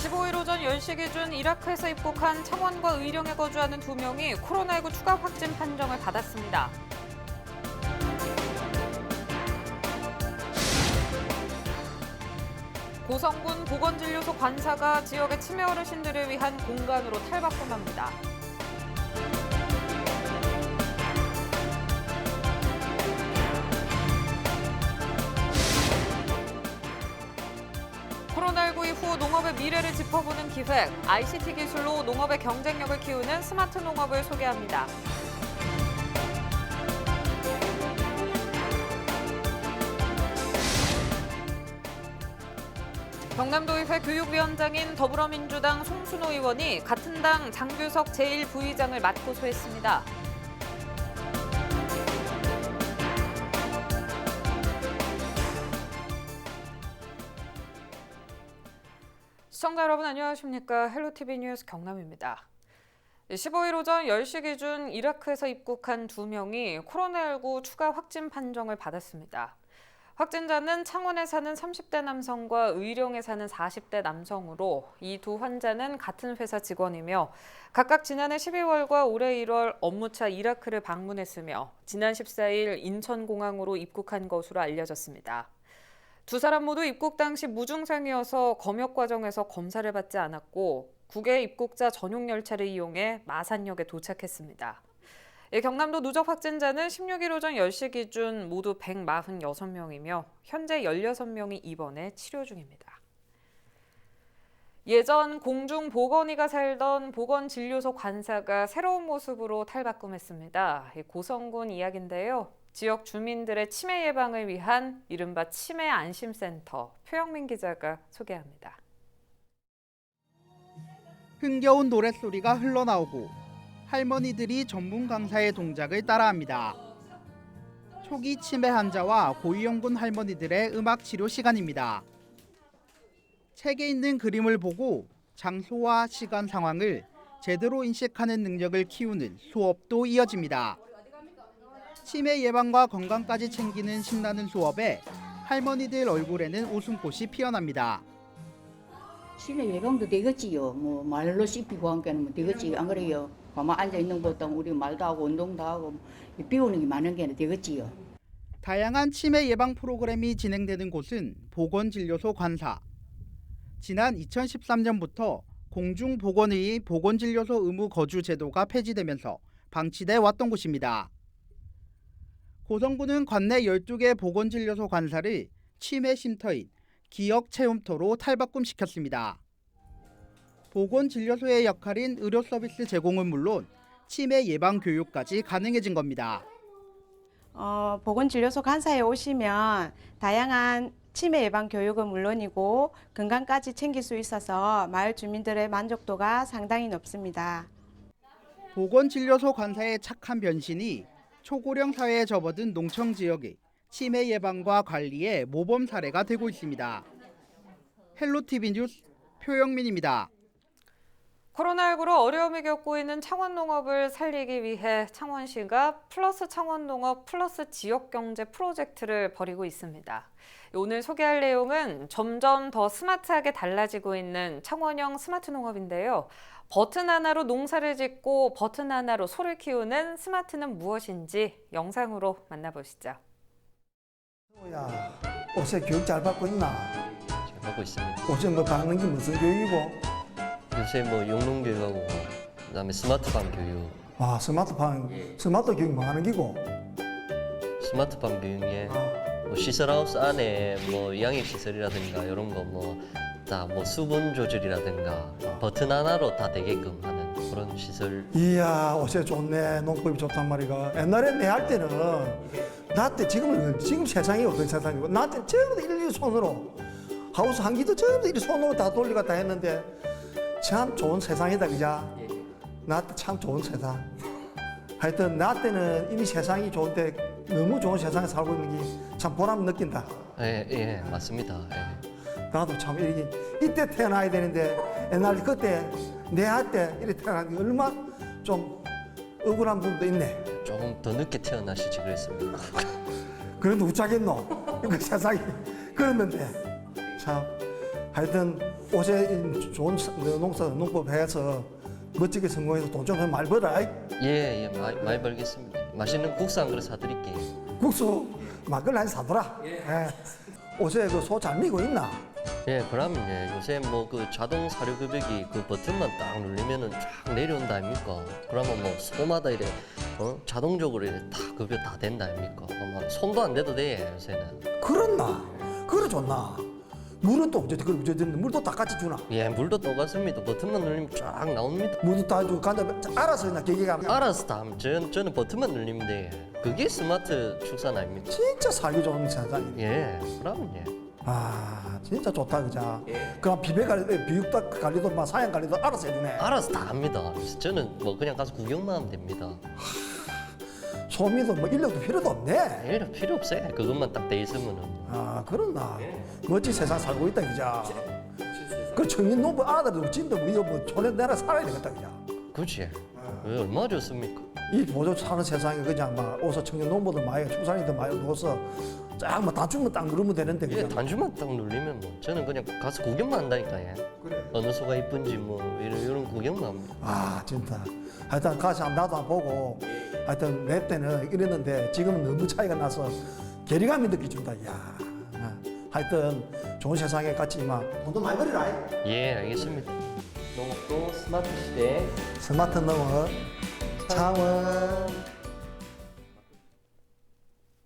15일 오전 10시 기준 이라크에서 입국한 창원과 의령에 거주하는 2명이 코로나19 추가 확진 판정을 받았습니다. 고성군 보건진료소 관사가 지역의 치매 어르신들을 위한 공간으로 탈바꿈합니다. 코로나19 이후 농업의 미래를 짚어보는 기획, ICT 기술로 농업의 경쟁력을 키우는 스마트 농업을 소개합니다. 경남도의회 교육위원장인 더불어민주당 송순호 의원이 같은 당 장규석 제1부의장을 맡고 소했습니다. 시청자 여러분 안녕하십니까? 헬로티비 뉴스 경남입니다. 15일 오전 10시 기준 이라크에서 입국한 2명이 코로나19 추가 확진 판정을 받았습니다. 확진자는 창원에 사는 30대 남성과 의령에 사는 40대 남성으로 이 두 환자는 같은 회사 직원이며 각각 지난해 12월과 올해 1월 업무차 이라크를 방문했으며 지난 14일 인천공항으로 입국한 것으로 알려졌습니다. 두 사람 모두 입국 당시 무증상이어서 검역 과정에서 검사를 받지 않았고 국외 입국자 전용 열차를 이용해 마산역에 도착했습니다. 경남도 누적 확진자는 16일 오전 10시 기준 모두 146명이며 현재 16명이 입원해 치료 중입니다. 예전 공중 보건의가 살던 보건진료소 관사가 새로운 모습으로 탈바꿈했습니다. 고성군 이야기인데요. 지역 주민들의 치매 예방을 위한 이른바 치매 안심센터, 표영민 기자가 소개합니다. 흥겨운 노랫소리가 흘러나오고 할머니들이 전문 강사의 동작을 따라합니다. 초기 치매 환자와 고위험군 할머니들의 음악 치료 시간입니다. 책에 있는 그림을 보고 장소와 시간 상황을 제대로 인식하는 능력을 키우는 수업도 이어집니다. 치매 예방과 건강까지 챙기는 신나는 수업에 할머니들 얼굴에는 웃음꽃이 피어납니다. 치매 예방도 되겠지요. 뭐 말로 씹히고 함께는 되겠지. 안 그래요? 가만 앉아 있는 것도 우리 말도 하고 운동도 하고 배우는 게 많은 게 되겠지요. 다양한 치매 예방 프로그램이 진행되는 곳은 보건진료소 관사. 지난 2013년부터 공중보건의의 보건진료소 의무 거주 제도가 폐지되면서 방치돼 왔던 곳입니다. 고성군은 관내 12개 보건진료소 관사를 치매 쉼터인 기억체험터로 탈바꿈시켰습니다. 보건진료소의 역할인 의료 서비스 제공은 물론 치매 예방 교육까지 가능해진 겁니다. 보건진료소 간사에 오시면 다양한 치매 예방 교육은 물론이고 건강까지 챙길 수 있어서 마을 주민들의 만족도가 상당히 높습니다. 보건진료소 관사의 착한 변신이 초고령 사회에 접어든 농청 지역의 치매 예방과 관리에 모범 사례가 되고 있습니다. 헬로티비 뉴스 표영민입니다. 코로나19로 어려움을 겪고 있는 창원 농업을 살리기 위해 창원시가 플러스 창원 농업 플러스 지역경제 프로젝트를 벌이고 있습니다. 오늘 소개할 내용은 점점 더 스마트하게 달라지고 있는 창원형 스마트 농업인데요. 버튼 하나로 농사를 짓고 버튼 하나로 소를 키우는 스마트는 무엇인지 영상으로 만나보시죠. 야, 옷에 교육 잘 받고 있나? 잘 받고 있습니다. 옷에 뭐 받는 게 무슨 교육이고? 요새 뭐 용농 교육하고 그다음에 스마트팜 교육. 아, 스마트 교육 뭐 하는 기고? 스마트팜 교육에 뭐 시설하우스 안에 뭐 양육 시설이라든가 이런 거 뭐 다 뭐 수분 조절이라든가 버튼 하나로 다 되게끔 하는 그런 시설. 이야, 옷에 좋네. 농법이 좋단 말이가. 옛날에 내 할 때는 나 때 지금 세상이 어떤 세상이고 나 때 전부 다 일일이 손으로 하우스 한 기도 전부 다 일일이 손으로 다 돌리고 다 했는데 참 좋은 세상이다, 그자? 나 때 참 좋은 세상. 하여튼 나 때는 이미 세상이 좋은데 너무 좋은 세상에 살고 있는 게 참 보람 느낀다. 예, 맞습니다. 예. 나도 참 이때 태어나야 되는데 옛날 그때 내 할 때 이렇게 태어난 게 얼마 좀 억울한 부분도 있네. 조금 더 늦게 태어나시지 그랬습니다. 그런데 웃자겠노? 그 세상이 그랬는데 참 하여튼 옷에 좋은 농법 해서 멋지게 성공해서 돈 좀 많이 벌어. 예, 많이 벌겠습니다. 맛있는 국수 한 그릇 사드릴게요. 국수 막걸리 한 사더라. 예. 옷에 그 소 잘 미고 있나? 예, 그러면 예, 요새 뭐 그 자동 사료 급여기 그 버튼만 딱 누르면은 쫙 내려온다 아닙니까? 그러면 뭐 소마다 이래 자동적으로 이래 다 급여 다 된다 아닙니까? 뭐 손도 안 대도 돼 요새는. 그렇나? 그래 좋나? 물은 또 물도 다 같이 주나? 예, 물도 똑같습니다. 버튼만 누르면 쫙 나옵니다. 물도 다 주고 간다 알아서 그냥 기계가 알아서 다 하면 저는 버튼만 누르면 돼. 그게 스마트 축산 아닙니까? 진짜 살기 좋은 세상이네. 예, 그러면 예. 아 진짜 좋다 그자. 그럼 비육 관리도 막 사양 관리도 알아서 해주네. 알아서 다 합니다. 그래서 저는 뭐 그냥 가서 구경만 하면 됩니다. 소미도 뭐 인력도 필요도 없네. 예, 필요 없어요. 그것만 딱 돼 있으면은. 아 그렇나. 멋진 세상 살고 있다 그자. 그 청년 농부 아들도 진도 뭐 촌에 내려 살아야 되겠다 그자. 그치? 왜 얼마나 좋습니까? 이 보조 사는 세상에 그냥 막 어서 청년 농부들 많이 축산인들 많이 넣어서 쫙뭐 단추만 딱 누르면 되는데 예, 그냥. 단추만 딱 누르면 뭐 저는 그냥 가서 구경만 한다니까. 예. 그래. 어느 소가 이쁜지 뭐 이런 구경만 합니다. 아 진짜. 하여튼 가서 나도 안 보고 하여튼 내 때는 이랬는데 지금은 너무 차이가 나서 괴리감이 느껴진다. 야. 하여튼 좋은 세상에 같이 막 돈도 많이 벌이라. 예, 알겠습니다. 농업도 스마트 시대. 스마트 농업 창원.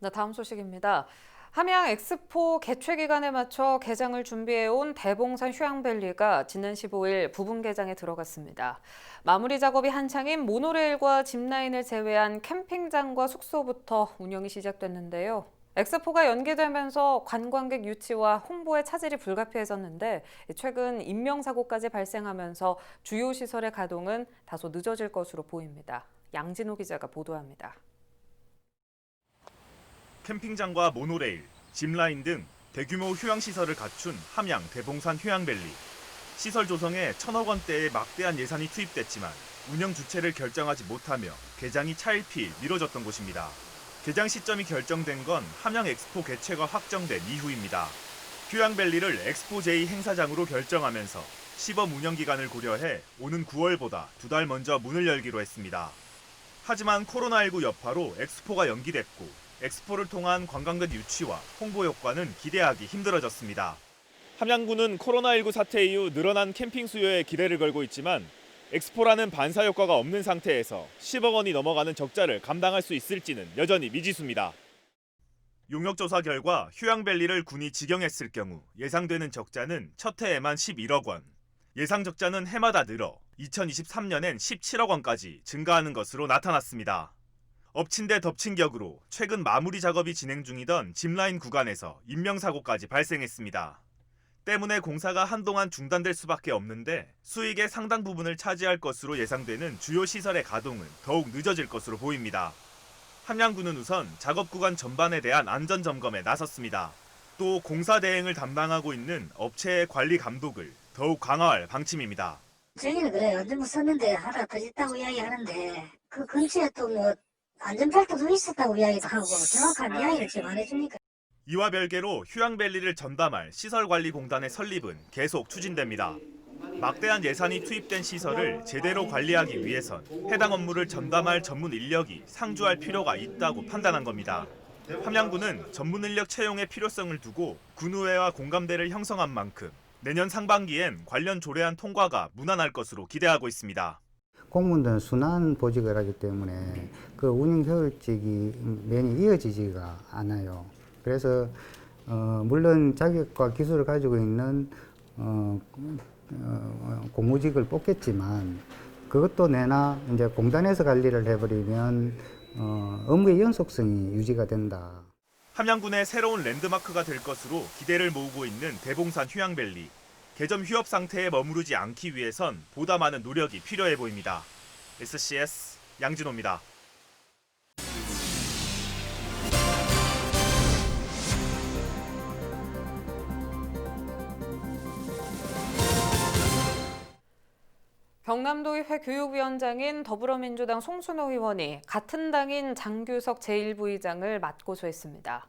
네, 다음 소식입니다. 함양 엑스포 개최 기간에 맞춰 개장을 준비해온 대봉산 휴양밸리가 지난 15일 부분 개장에 들어갔습니다. 마무리 작업이 한창인 모노레일과 짚라인을 제외한 캠핑장과 숙소부터 운영이 시작됐는데요. 엑스포가 연기되면서 관광객 유치와 홍보에 차질이 불가피해졌는데 최근 인명사고까지 발생하면서 주요 시설의 가동은 다소 늦어질 것으로 보입니다. 양진호 기자가 보도합니다. 캠핑장과 모노레일, 짚라인 등 대규모 휴양시설을 갖춘 함양 대봉산 휴양밸리. 시설 조성에 1,000억 원대의 막대한 예산이 투입됐지만 운영 주체를 결정하지 못하며 개장이 차일피일 미뤄졌던 곳입니다. 개장 시점이 결정된 건 함양 엑스포 개최가 확정된 이후입니다. 휴양밸리를 엑스포-J 행사장으로 결정하면서 시범 운영 기간을 고려해 오는 9월보다 2달 먼저 문을 열기로 했습니다. 하지만 코로나19 여파로 엑스포가 연기됐고 엑스포를 통한 관광객 유치와 홍보 효과는 기대하기 힘들어졌습니다. 함양구는 코로나19 사태 이후 늘어난 캠핑 수요에 기대를 걸고 있지만 엑스포라는 반사 효과가 없는 상태에서 10억 원이 넘어가는 적자를 감당할 수 있을지는 여전히 미지수입니다. 용역조사 결과 휴양밸리를 군이 직영했을 경우 예상되는 적자는 첫 해에만 11억 원, 예상 적자는 해마다 늘어 2023년엔 17억 원까지 증가하는 것으로 나타났습니다. 엎친 데 덮친 격으로 최근 마무리 작업이 진행 중이던 짚라인 구간에서 인명사고까지 발생했습니다. 때문에 공사가 한동안 중단될 수밖에 없는데 수익의 상당 부분을 차지할 것으로 예상되는 주요 시설의 가동은 더욱 늦어질 것으로 보입니다. 함양구는 우선 작업 구간 전반에 대한 안전 점검에 나섰습니다. 또 공사 대행을 담당하고 있는 업체의 관리 감독을 더욱 강화할 방침입니다. 저희는 그래요. 언제 뭐 썼는데 하나 더 짓다고 이야기하는데 그 근처에 또 뭐 안전벨트도 있었다고 이야기도 하고 정확한 이야기를 지금 안 해주니까. 이와 별개로 휴양밸리를 전담할 시설관리공단의 설립은 계속 추진됩니다. 막대한 예산이 투입된 시설을 제대로 관리하기 위해선 해당 업무를 전담할 전문 인력이 상주할 필요가 있다고 판단한 겁니다. 함양구는 전문 인력 채용의 필요성을 두고 군의회와 공감대를 형성한 만큼 내년 상반기엔 관련 조례안 통과가 무난할 것으로 기대하고 있습니다. 공무원들은 순환 보직을 하기 때문에 그 운영 효율적이 매년 이어지지가 않아요. 그래서 물론 자격과 기술을 가지고 있는 공무직을 뽑겠지만 그것도 내나 이제 공단에서 관리를 해버리면 업무의 연속성이 유지가 된다. 함양군의 새로운 랜드마크가 될 것으로 기대를 모으고 있는 대봉산 휴양밸리. 개점 휴업 상태에 머무르지 않기 위해선 보다 많은 노력이 필요해 보입니다. SCS 양진호입니다. 경남도의회 교육위원장인 더불어민주당 송순호 의원이 같은 당인 장규석 제1부의장을 맞고소했습니다.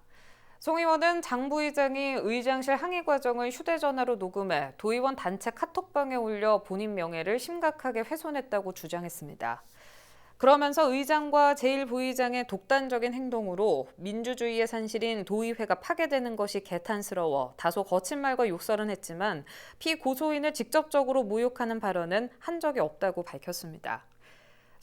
송 의원은 장 부의장이 의장실 항의 과정을 휴대전화로 녹음해 도의원 단체 카톡방에 올려 본인 명예를 심각하게 훼손했다고 주장했습니다. 그러면서 의장과 제1부의장의 독단적인 행동으로 민주주의의 산실인 도의회가 파괴되는 것이 개탄스러워 다소 거친 말과 욕설은 했지만 피고소인을 직접적으로 모욕하는 발언은 한 적이 없다고 밝혔습니다.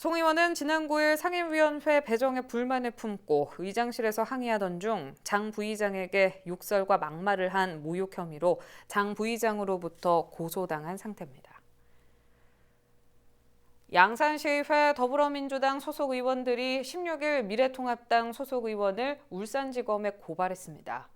송 의원은 지난 9일 상임위원회 배정에 불만을 품고 의장실에서 항의하던 중 장 부의장에게 욕설과 막말을 한 모욕 혐의로 장 부의장으로부터 고소당한 상태입니다. 양산시의회 더불어민주당 소속 의원들이 16일 미래통합당 소속 의원을 울산지검에 고발했습니다.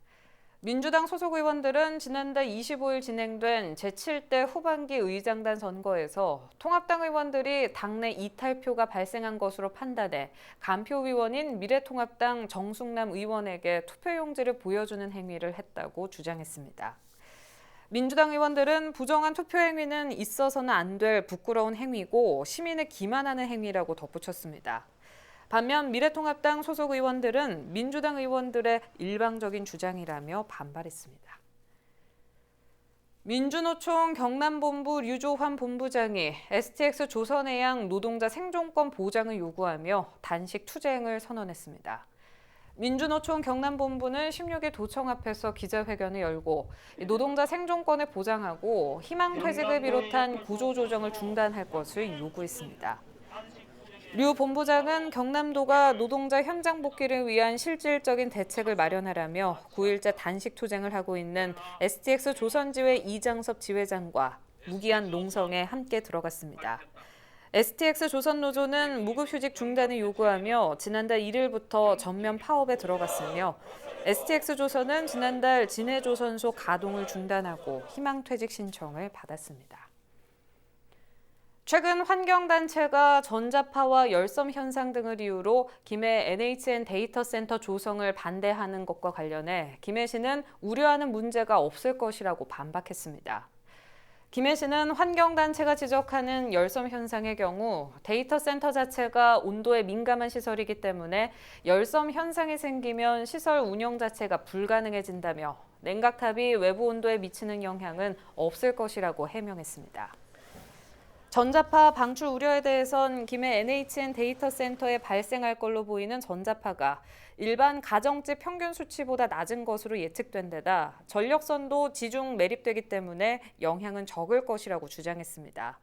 민주당 소속 의원들은 지난달 25일 진행된 제7대 후반기 의장단 선거에서 통합당 의원들이 당내 이탈표가 발생한 것으로 판단해 간표위원인 미래통합당 정숙남 의원에게 투표용지를 보여주는 행위를 했다고 주장했습니다. 민주당 의원들은 부정한 투표 행위는 있어서는 안 될 부끄러운 행위고 시민을 기만하는 행위라고 덧붙였습니다. 반면 미래통합당 소속 의원들은 민주당 의원들의 일방적인 주장이라며 반발했습니다. 민주노총 경남본부 류조환 본부장이 STX 조선해양 노동자 생존권 보장을 요구하며 단식 투쟁을 선언했습니다. 민주노총 경남본부는 16일 도청 앞에서 기자회견을 열고 노동자 생존권을 보장하고 희망퇴직을 비롯한 구조조정을 중단할 것을 요구했습니다. 류 본부장은 경남도가 노동자 현장 복귀를 위한 실질적인 대책을 마련하라며 9일째 단식 투쟁을 하고 있는 STX 조선지회 이장섭 지회장과 무기한 농성에 함께 들어갔습니다. STX 조선노조는 무급휴직 중단을 요구하며 지난달 1일부터 전면 파업에 들어갔으며 STX 조선은 지난달 진해조선소 가동을 중단하고 희망퇴직 신청을 받았습니다. 최근 환경단체가 전자파와 열섬 현상 등을 이유로 김해 NHN 데이터센터 조성을 반대하는 것과 관련해 김해시는 우려하는 문제가 없을 것이라고 반박했습니다. 김해시는 환경단체가 지적하는 열섬 현상의 경우 데이터 센터 자체가 온도에 민감한 시설이기 때문에 열섬 현상이 생기면 시설 운영 자체가 불가능해진다며 냉각탑이 외부 온도에 미치는 영향은 없을 것이라고 해명했습니다. 전자파 방출 우려에 대해선 김해 NHN 데이터 센터에 발생할 걸로 보이는 전자파가 일반 가정집 평균 수치보다 낮은 것으로 예측된 데다 전력선도 지중 매립되기 때문에 영향은 적을 것이라고 주장했습니다.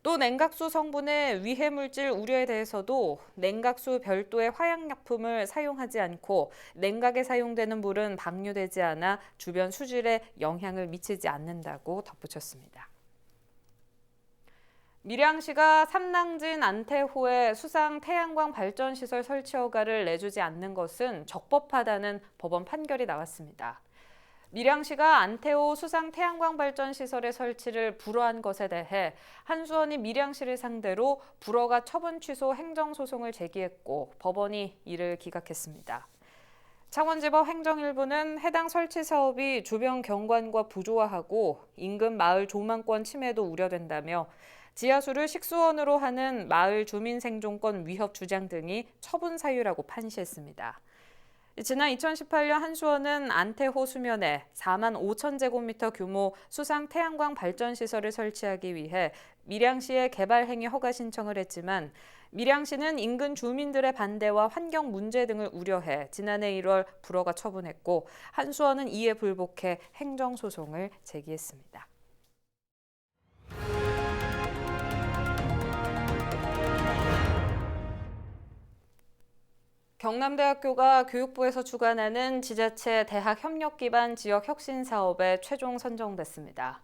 또 냉각수 성분의 위해물질 우려에 대해서도 냉각수 별도의 화약약품을 사용하지 않고 냉각에 사용되는 물은 방류되지 않아 주변 수질에 영향을 미치지 않는다고 덧붙였습니다. 밀양시가 삼낭진 안태호의 수상 태양광 발전 시설 설치 허가를 내주지 않는 것은 적법하다는 법원 판결이 나왔습니다. 밀양시가 안태호 수상 태양광 발전 시설의 설치를 불허한 것에 대해 한수원이 밀양시를 상대로 불허가 처분 취소 행정소송을 제기했고 법원이 이를 기각했습니다. 창원지법 행정일부는 해당 설치 사업이 주변 경관과 부조화하고 인근 마을 조망권 침해도 우려된다며 지하수를 식수원으로 하는 마을 주민 생존권 위협 주장 등이 처분 사유라고 판시했습니다. 지난 2018년 한수원은 안태호 수면에 4만 5천 제곱미터 규모 수상 태양광 발전 시설을 설치하기 위해 밀양시에 개발 행위 허가 신청을 했지만 밀양시는 인근 주민들의 반대와 환경 문제 등을 우려해 지난해 1월 불허가 처분했고 한수원은 이에 불복해 행정소송을 제기했습니다. 경남대학교가 교육부에서 주관하는 지자체 대학 협력 기반 지역 혁신 사업에 최종 선정됐습니다.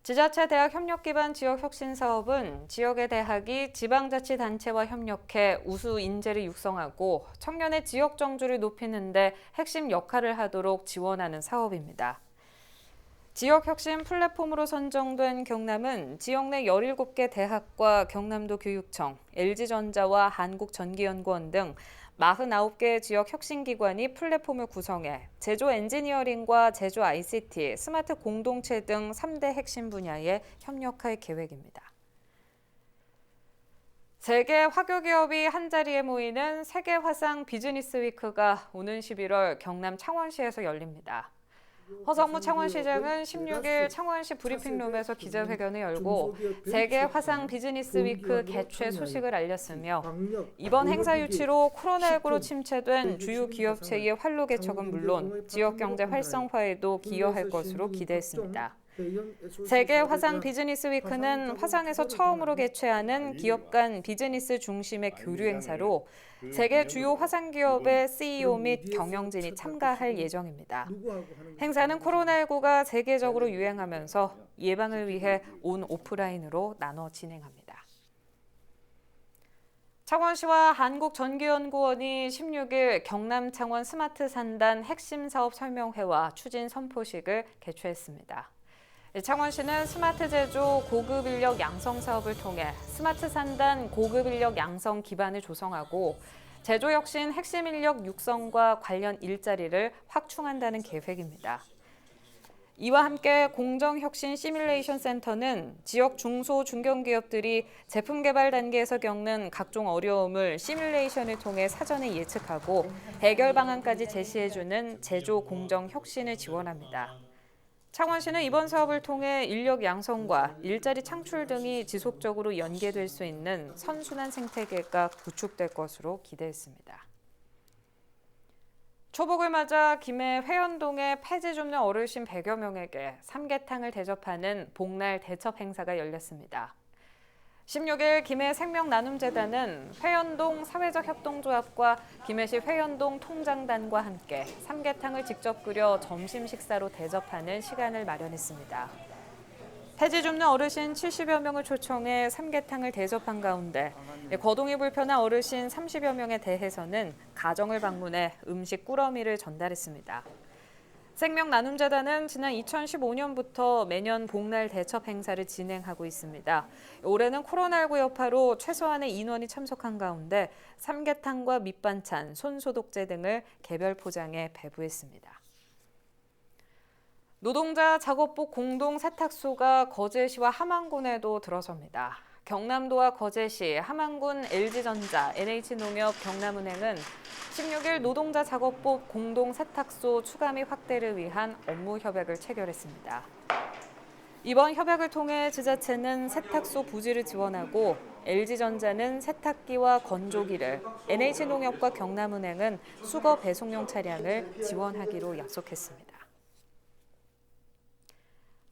지자체 대학 협력 기반 지역 혁신 사업은 지역의 대학이 지방자치단체와 협력해 우수 인재를 육성하고 청년의 지역 정주를 높이는 데 핵심 역할을 하도록 지원하는 사업입니다. 지역혁신 플랫폼으로 선정된 경남은 지역 내 17개 대학과 경남도 교육청, LG전자와 한국전기연구원 등 49개 지역 혁신기관이 플랫폼을 구성해 제조 엔지니어링과 제조 ICT, 스마트 공동체 등 3대 핵심 분야에 협력할 계획입니다. 세계 화교 기업이 한자리에 모이는 세계 화상 비즈니스 위크가 오는 11월 경남 창원시에서 열립니다. 허성무 창원시장은 16일 창원시 브리핑룸에서 기자회견을 열고 세계 화상 비즈니스 위크 개최 소식을 알렸으며 이번 행사 유치로 코로나19로 침체된 주요 기업체의 활로 개척은 물론 지역 경제 활성화에도 기여할 것으로 기대했습니다. 세계 화상 비즈니스 위크는 화상에서 처음으로 개최하는 기업 간 비즈니스 중심의 교류 행사로 세계 주요 화상 기업의 CEO 및 경영진이 참가할 예정입니다. 행사는 코로나19가 세계적으로 유행하면서 예방을 위해 온 오프라인으로 나눠 진행합니다. 창원시와 한국전기연구원이 16일 경남 창원 스마트 산단 핵심 사업 설명회와 추진 선포식을 개최했습니다. 창원시는 스마트 제조 고급 인력 양성 사업을 통해 스마트 산단 고급 인력 양성 기반을 조성하고 제조 혁신 핵심 인력 육성과 관련 일자리를 확충한다는 계획입니다. 이와 함께 공정혁신 시뮬레이션 센터는 지역 중소 중견기업들이 제품 개발 단계에서 겪는 각종 어려움을 시뮬레이션을 통해 사전에 예측하고 해결 방안까지 제시해주는 제조 공정 혁신을 지원합니다. 창원시는 이번 사업을 통해 인력 양성과 일자리 창출 등이 지속적으로 연계될 수 있는 선순환 생태계가 구축될 것으로 기대했습니다. 초복을 맞아 김해 회원동의 폐지 줍는 어르신 100여 명에게 삼계탕을 대접하는 복날 대첩 행사가 열렸습니다. 16일 김해 생명나눔재단은 회원동 사회적 협동조합과 김해시 회원동 통장단과 함께 삼계탕을 직접 끓여 점심 식사로 대접하는 시간을 마련했습니다. 폐지 줍는 어르신 70여 명을 초청해 삼계탕을 대접한 가운데 거동이 불편한 어르신 30여 명에 대해서는 가정을 방문해 음식 꾸러미를 전달했습니다. 생명나눔재단은 지난 2015년부터 매년 복날 대첩 행사를 진행하고 있습니다. 올해는 코로나19 여파로 최소한의 인원이 참석한 가운데 삼계탕과 밑반찬, 손소독제 등을 개별 포장해 배부했습니다. 노동자 작업복 공동 세탁소가 거제시와 함안군에도 들어섭니다. 경남도와 거제시, 함안군 LG전자, NH농협, 경남은행은 16일 노동자 작업복 공동 세탁소 추가 및 확대를 위한 업무 협약을 체결했습니다. 이번 협약을 통해 지자체는 세탁소 부지를 지원하고 LG전자는 세탁기와 건조기를, NH농협과 경남은행은 수거 배송용 차량을 지원하기로 약속했습니다.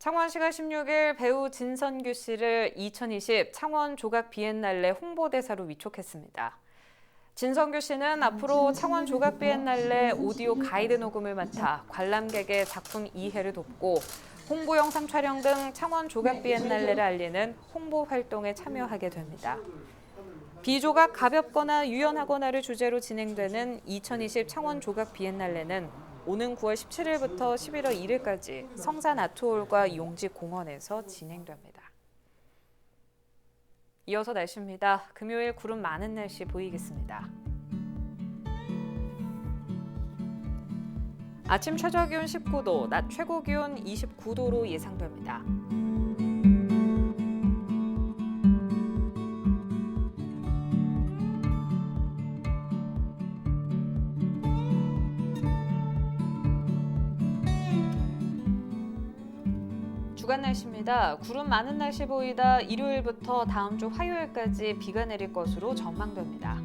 창원시가 16일 배우 진선규 씨를 2020 창원 조각 비엔날레 홍보대사로 위촉했습니다. 진선규 씨는 앞으로 창원 조각 비엔날레 오디오 가이드 녹음을 맡아 관람객의 작품 이해를 돕고 홍보 영상 촬영 등 창원 조각 비엔날레를 알리는 홍보 활동에 참여하게 됩니다. 비조각 가볍거나 유연하거나를 주제로 진행되는 2020 창원 조각 비엔날레는 오는 9월 17일부터 11월 1일까지 성산 아트홀과 용지 공원에서 진행됩니다. 이어서 날씨입니다. 금요일 구름 많은 날씨 보이겠습니다. 아침 최저 기온 19도, 낮 최고 기온 29도로 예상됩니다. 주간 날씨입니다. 구름 많은 날씨 보이다 일요일부터 다음 주 화요일까지 비가 내릴 것으로 전망됩니다.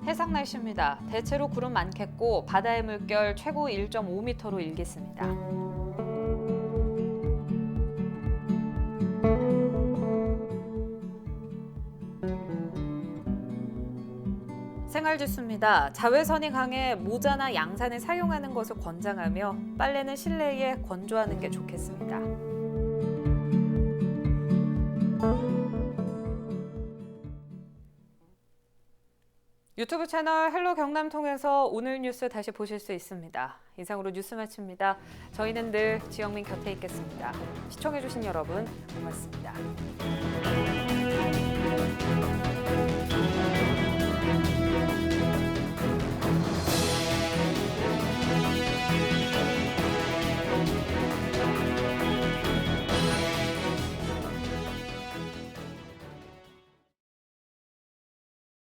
해상 날씨입니다. 대체로 구름 많겠고 바다의 물결 최고 1.5m로 일겠습니다. 생활지수입니다. 자외선이 강해 모자나 양산을 사용하는 것을 권장하며 빨래는 실내에 건조하는 게 좋겠습니다. 유튜브 채널 헬로 경남 통해서 오늘 뉴스 다시 보실 수 있습니다. 이상으로 뉴스 마칩니다. 저희는 늘 지영민 곁에 있겠습니다. 시청해주신 여러분 고맙습니다.